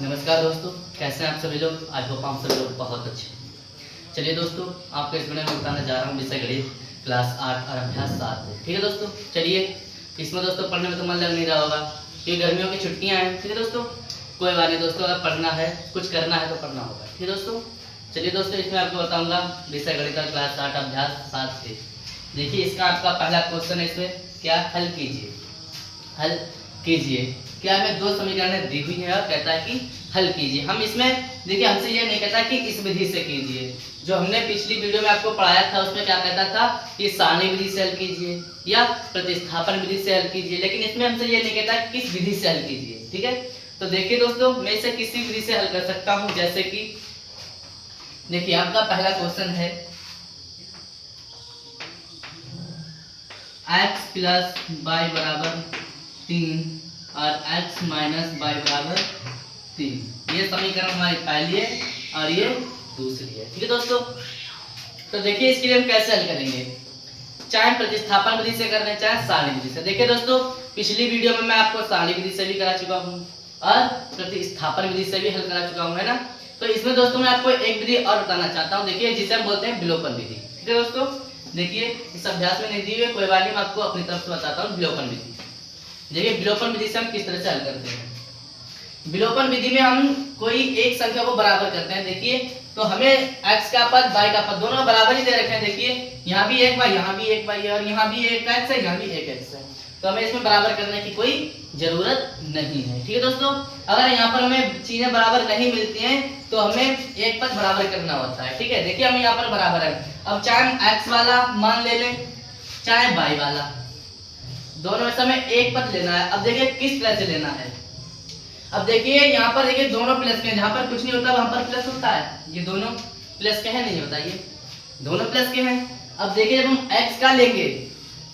नमस्कार दोस्तों, कैसे हैं आप सभी लोग। आज होप आप सभी लोग बहुत अच्छे। चलिए दोस्तों, आपको इस वीडियो में बताने जा रहा हूँ विषय गणित क्लास 8 और अभ्यास 7 है। ठीक है दोस्तों, चलिए इसमें दोस्तों पढ़ने में तो मन लग नहीं रहा होगा क्योंकि गर्मियों की छुट्टियाँ हैं। ठीक है दोस्तों, कोई बात नहीं दोस्तों, अगर पढ़ना है, कुछ करना है तो पढ़ना होगा। ठीक है दोस्तों, चलिए दोस्तों इसमें आपको बताऊँगा विषय गणित क्लास 8 अभ्यास 7 से। देखिए इसका आपका पहला क्वेश्चन है, इसमें क्या हल कीजिए। हल कीजिए, क्या हमें दो समीकरणें दी हुई है और कहता है कि हल कीजिए। हम इसमें देखिए हमसे ये नहीं कहता कि इस विधि से कीजिए। जो हमने पिछली वीडियो में आपको पढ़ाया था उसमें क्या कहता था कि सारणी विधि से हल कीजिए या प्रतिस्थापन विधि से हल कीजिए, लेकिन इसमें हमसे ये नहीं कहता कि किस विधि से हल कीजिए। ठीक है, तो देखिए दोस्तों मैं इसे किसी विधि से हल कर सकता हूँ। जैसे कि देखिए आपका पहला क्वेश्चन है x प्लस वाई बराबर 3 और x माइनस वाई बराबर 3। ये समीकरण हमारी पहली है और ये दूसरी है। ठीक है दोस्तों, तो देखिए इसके लिए हम कैसे हल करेंगे, चाहे प्रतिस्थापन विधि से कर रहे हैं चाहे सारणी विधि से। देखिए दोस्तों पिछली वीडियो में मैं आपको सारणी विधि से भी करा चुका हूँ और प्रतिस्थापन विधि से भी हल करा चुका हूँ, है ना। तो इसमें दोस्तों मैं आपको एक विधि और बताना चाहता हूँ, देखिए जिसे हम बोलते हैं विलोपन विधि। ठीक है दोस्तों, देखिए इस अभ्यास में नहीं दी हुई, कोई बात नहीं, मैं आपको अपनी तरफ से बताता हूँ विलोपन विधि। देखिए विलोपन विधि से हम किस तरह से हल करते हैं। विलोपन विधि में हम कोई एक संख्या को बराबर करते हैं। देखिए तो हमें x का पद y का पद दोनों बराबर ही दे रखे हैं। देखिए यहाँ भी एक y, यहाँ भी एक y और यहाँ भी एक x है, यहाँ भी एक x है, तो हमें इसमें बराबर करने की कोई जरूरत नहीं है। ठीक है दोस्तों, अगर यहाँ पर हमें चीजें बराबर नहीं मिलती हैं तो हमें एक पद बराबर करना होता है। ठीक है, देखिए हम यहाँ पर बराबर है, अब चाहे हम x वाला मान ले लें चाहे y वाला, दोनों में से हमें एक पद लेना है। अब देखिए किस तरह से लेना है। अब देखिए यहाँ पर देखिए दोनों प्लस के हैं, जहाँ पर कुछ नहीं होता वहां पर प्लस होता है। ये दोनों प्लस के हैं, नहीं होता, ये दोनों प्लस के हैं। अब देखिए जब हम x का लेंगे,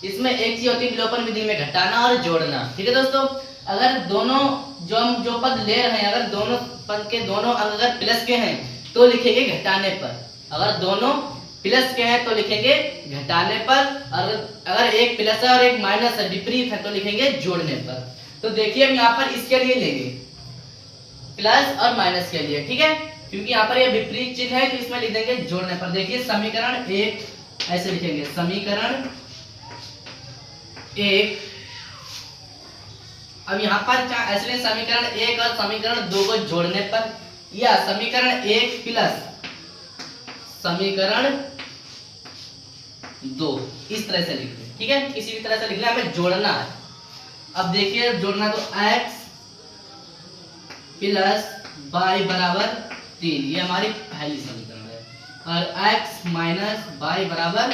इसमें एक चीज होती है विलोपन विधि में घटाना और जोड़ना। ठीक है दोस्तों, अगर दोनों जो पद ले रहे हैं, अगर दोनों पद के दोनों अंक अगर प्लस के हैं तो लिखेंगे घटाने पर, अगर दोनों प्लस के हैं तो लिखेंगे घटाने पर, अगर एक प्लस है और एक माइनस है, विपरीत है, तो लिखेंगे जोड़ने पर। तो देखिए हम यहाँ पर इसके लिए लेंगे प्लस और माइनस के लिए, ठीक है, क्योंकि यहाँ पर ये विपरीत चिन्ह है तो इसमें लिख देंगे जोड़ने पर। देखिए समीकरण 1 ऐसे लिखेंगे, समीकरण 1। अब यहाँ पर ऐसे समीकरण 1 और समीकरण 2 को जोड़ने पर, या समीकरण 1 प्लस समीकरण 2 इस तरह से लिख दें। ठीक है, किसी भी तरह से लिखना, हमें जोड़ना है। अब देखिए जोड़ना तो x प्लस वाई बराबर 3, ये हमारी पहली समीकरण है, और x माइनस वाई बराबर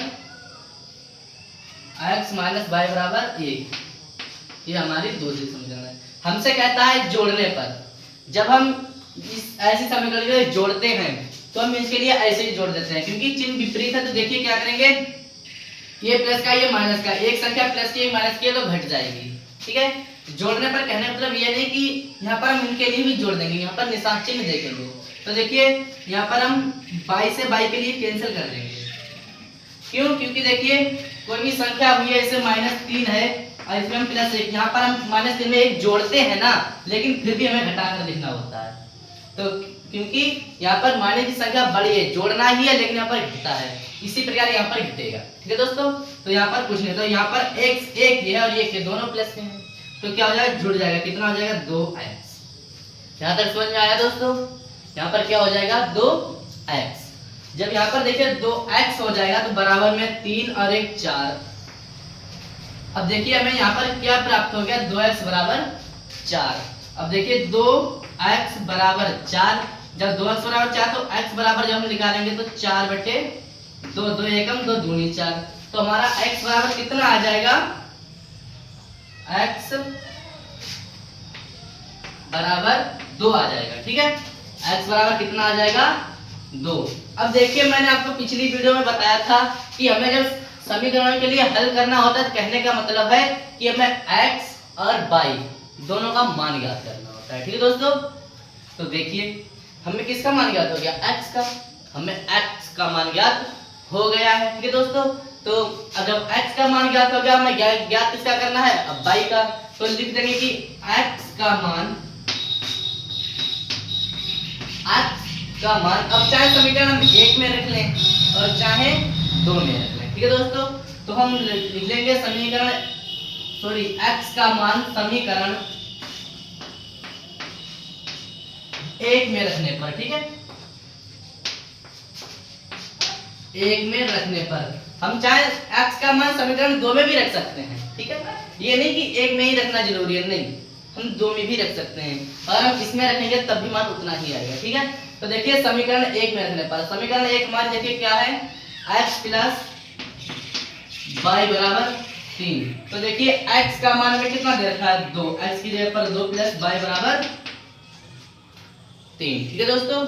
1, ये हमारी दूसरी समीकरण है। हमसे कहता है जोड़ने पर, जब हम इस ऐसी समीकरण को जोड़ते हैं तो हम इसके लिए ऐसे ही जोड़ देते हैं, क्योंकि चिन्ह विपरीत है। तो देखिए क्या करेंगे, ये प्लस का ये माइनस का, एक संख्या प्लस की एक माइनस की है तो घट जाएगी। ठीक है, जोड़ने पर कहने मतलब ये नहीं कि यहाँ पर हम इनके लिए भी जोड़ देंगे, यहाँ पर निशान चिन्ह देखेंगे। तो देखिए यहाँ पर हम y से y के लिए कैंसिल कर देंगे। क्यों? क्योंकि देखिए कोई भी संख्या हुई है, जैसे -3 है और इसमें हम +1, यहाँ पर हम -3 में एक जोड़ते हैं ना, लेकिन फिर भी हमें घटाकर लिखना होता है। तो क्योंकि यहाँ पर माइनस की संख्या बड़ी है, जोड़ना ही है, लेकिन यहाँ पर घटता है, इसी प्रकार यहाँ पर घटेगा। ठीक है दोस्तों, तो यहाँ पर कुछ नहीं, तो यहाँ पर x एक ये है और ये दोनों प्लस के हैं, तो क्या हो जाएगा, जुड़ जाएगा, कितना हो जाएगा 2x। यहाँ तक समझ में आया दोस्तों, यहाँ पर क्या हो जाएगा 2x। जब यहाँ पर देखिए 2x हो जाएगा तो बराबर में 3 और 1 4। अब देखिए हमें यहाँ पर क्या प्राप्त हो गया, 2x बराबर 4। अब देखिए 2x बराबर 4, जब 2x बराबर 4 तो x बराबर जब हम निकालेंगे तो 4/2, 2 एकम 2 दूनी 4, तो हमारा x बराबर कितना आ जाएगा, x बराबर 2 आ जाएगा। ठीक है, x बराबर कितना आ जाएगा 2। अब देखिए मैंने आपको पिछली वीडियो में बताया था कि हमें जब समीकरण के लिए हल करना होता है, कहने का मतलब है कि हमें x और y दोनों का मान ज्ञात करना होता है। ठीक है दोस्तों, तो देखिए हमें किसका मान ज्ञात हो गया, x का, हमें x का मान ज्ञात हो गया है। ठीक है दोस्तों, तो अगर x का मान ज्ञात हो गया, हमें ज्ञात किसका करना है, अब y का, तो लिख देंगे कि x का मान का मान, अब चाहे समीकरण हम 1 में रख लें और चाहे 2 में रख लें, ठीक है दोस्तों। तो हम लिख लेंगे x का मान समीकरण 1 में रखने पर, ठीक है, 1 में रखने पर हम चाहे x का मान समीकरण 2 में भी रख सकते हैं, ठीक है। ये नहीं कि 1 में ही रखना जरूरी है, नहीं, हम 2 में भी रख सकते हैं, और हम इसमें रखेंगे तब भी मान उतना ही आएगा, ठीक है। तो देखिए समीकरण 1 में रखने पर समीकरण 1 मान देखिए क्या है, x प्लस y बराबर 3। तो देखिए x का मान हमें कितना दे रखा है, 2, x की जगह पर 2 प्लस y बराबर 3, ठीक है दोस्तों।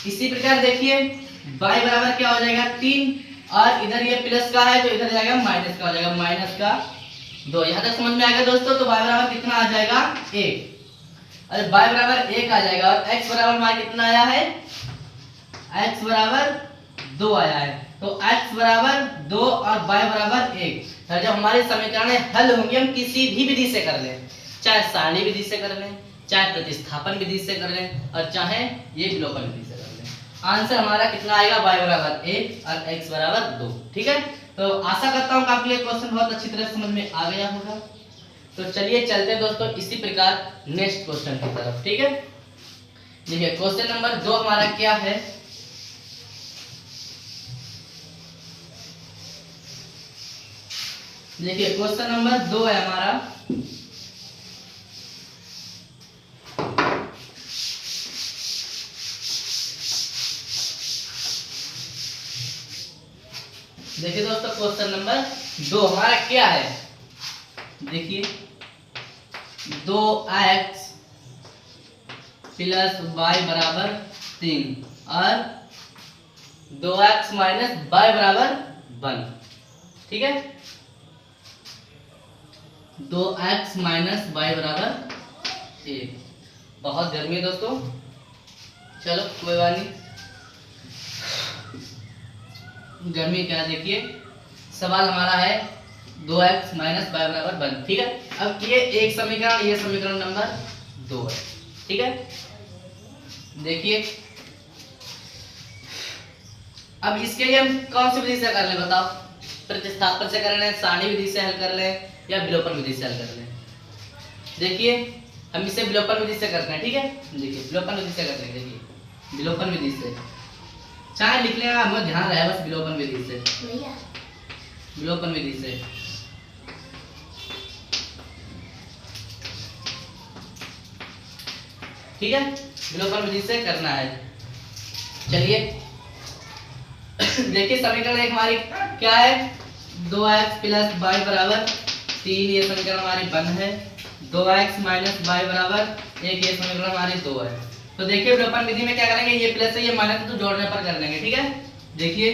इसी प्रकार देखिए y बराबर क्या हो जाएगा 3, और इधर ये प्लस का है तो इधर जाएगा माइनस का, हो जाएगा माइनस का 2। यहाँ तक समझ में आ गया दोस्तों। तो y बराबर कितना आ जाएगा 1, अरे y बराबर 1 आ जाएगा, और x बराबर हमारा कितना आया है, x बराबर 2 आया है। तो x बराबर 2 और y बराबर 1। तो जब हमारे समीकरण हल होंगे हम किसी भी विधि से कर लें, चाहे सारणी विधि से कर लें, चाहे प्रतिस्थापन विधि से कर लें, और चाहे ये विलोपन विधि से कर लें, आंसर हमारा कितना आएगा, y बराबर 1 और x बराबर 2, ठीक है। तो आशा करता हूँ कि आपके लिए क्वेश्चन बहुत अच्छी तरह समझ में आ गया होगा। तो चलिए चलते हैं दोस्तों इसी प्रकार नेक्स्ट क्वेश्चन की तरफ, ठीक है। देखिए क्वेश्चन नंबर 2 हमारा क्या है, देखिए क्वेश्चन नंबर 2 है हमारा, देखिए दोस्तों क्वेश्चन नंबर 2 हमारा क्या है, देखिए 2x प्लस y बराबर 3 और 2x माइनस y बराबर 1, ठीक है। 2x माइनस y बराबर 1। बहुत गर्मी है दोस्तों, चलो कोई बात नहीं, गर्मी क्या, देखिए सवाल हमारा है 2x माइनस y बराबर 1, ठीक है। अब ये एक समीकरण, ये समीकरण नंबर 2 है, ठीक है। देखिए अब इसके लिए हम कौन सी विधि से कर लें बताओ, प्रतिस्थापन से कर लें, सारणी विधि से हल कर लें, या विलोपन विधि से हल कर लें। देखिए हम इसे विलोपन विधि से करते हैं, ठीक है। देखिए विलोपन विधि से करते हैं, देखिए विलोपन विधि से, चाहे लिख लेना, हमें ध्यान रहे बस, विलोपन विधि से, विलोपन विधि से, ठीक है, विलोपन विधि से करना है। चलिए देखिए समीकरण 1 हमारी क्या है, 2x प्लस y बराबर 3, ये समीकरण हमारी 1 है। 2x माइनस y बराबर 1, ये समीकरण हमारी 2 है। तो देखिए विलोपन विधि में क्या करेंगे, ये प्लस है ये माइनस तो जोड़ने पर कर लेंगे, ठीक है। देखिए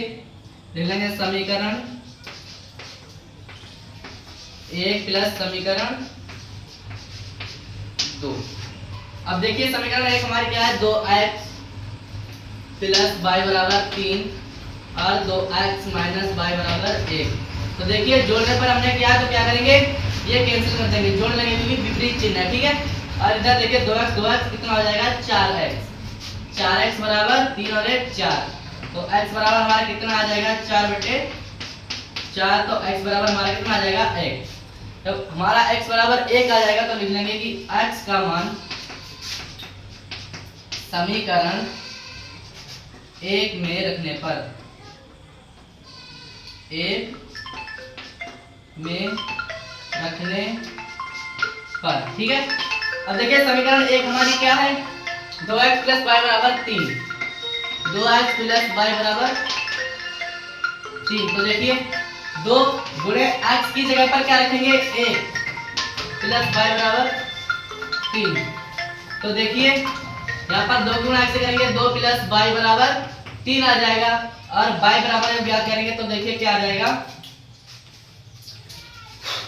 लिख लेंगे समीकरण 1 प्लस समीकरण 2। अब देखिए समीकरण 1 हमारी क्या है, 2x प्लस y बराबर 3 और 2x माइनस y बराबर 1। तो देखिए जोड़ने पर हमने किया है तो क्या करेंगे, ये कैंसिल कर देंगे, जोड़ लेंगे क्योंकि विपरीत चिन्ह है, ठीक है। और इधर देखिए 2x कितना हो जाएगा 4x, 4x बराबर 3 और 1 4। तो x बराबर हमारा कितना आ जाएगा 4/4, तो x बराबर हमारा कितना आ जाएगा 1। तो हमारा x बराबर 1 आ जाएगा, तो लिख लेंगे कि x का मान समीकरण 1 में रखने पर, 1 में रखने पर, ठीक है। अब देखिए समीकरण 1 हमारी क्या है, 2x प्लस y बराबर 3, 2x प्लस y बराबर 3। तो देखिए 2 गुणे x की जगह पर क्या रखेंगे 1 प्लस y बराबर 3। तो देखिए यहाँ पर 2 गुणा x से करेंगे 2 प्लस y बराबर 3 आ जाएगा, और y बराबर में ज्ञात करेंगे तो देखिए क्या आ जाएगा,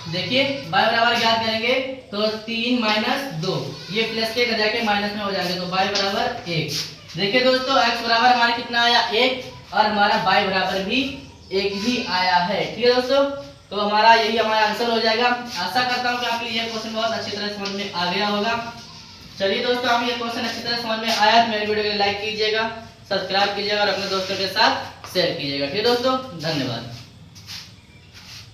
देखिए y बराबर ज्ञात करेंगे तो 3 माइनस 2, ये प्लस के इधर जाके माइनस में हो जाएंगे, तो y बराबर 1। देखिए दोस्तों x बराबर हमारा कितना आया 1, और हमारा y बराबर भी 1 ही आया है, ठीक है दोस्तों। तो हमारा यही हमारा आंसर हो जाएगा। आशा करता हूँ कि आपके ये क्वेश्चन बहुत अच्छी तरह समझ में आ गया होगा। चलिए दोस्तों, हम ये क्वेश्चन अच्छी तरह समझ में आया तो मेरे वीडियो को लाइक कीजिएगा, सब्सक्राइब कीजिएगा और अपने दोस्तों के साथ शेयर कीजिएगा। ठीक है दोस्तों, धन्यवाद।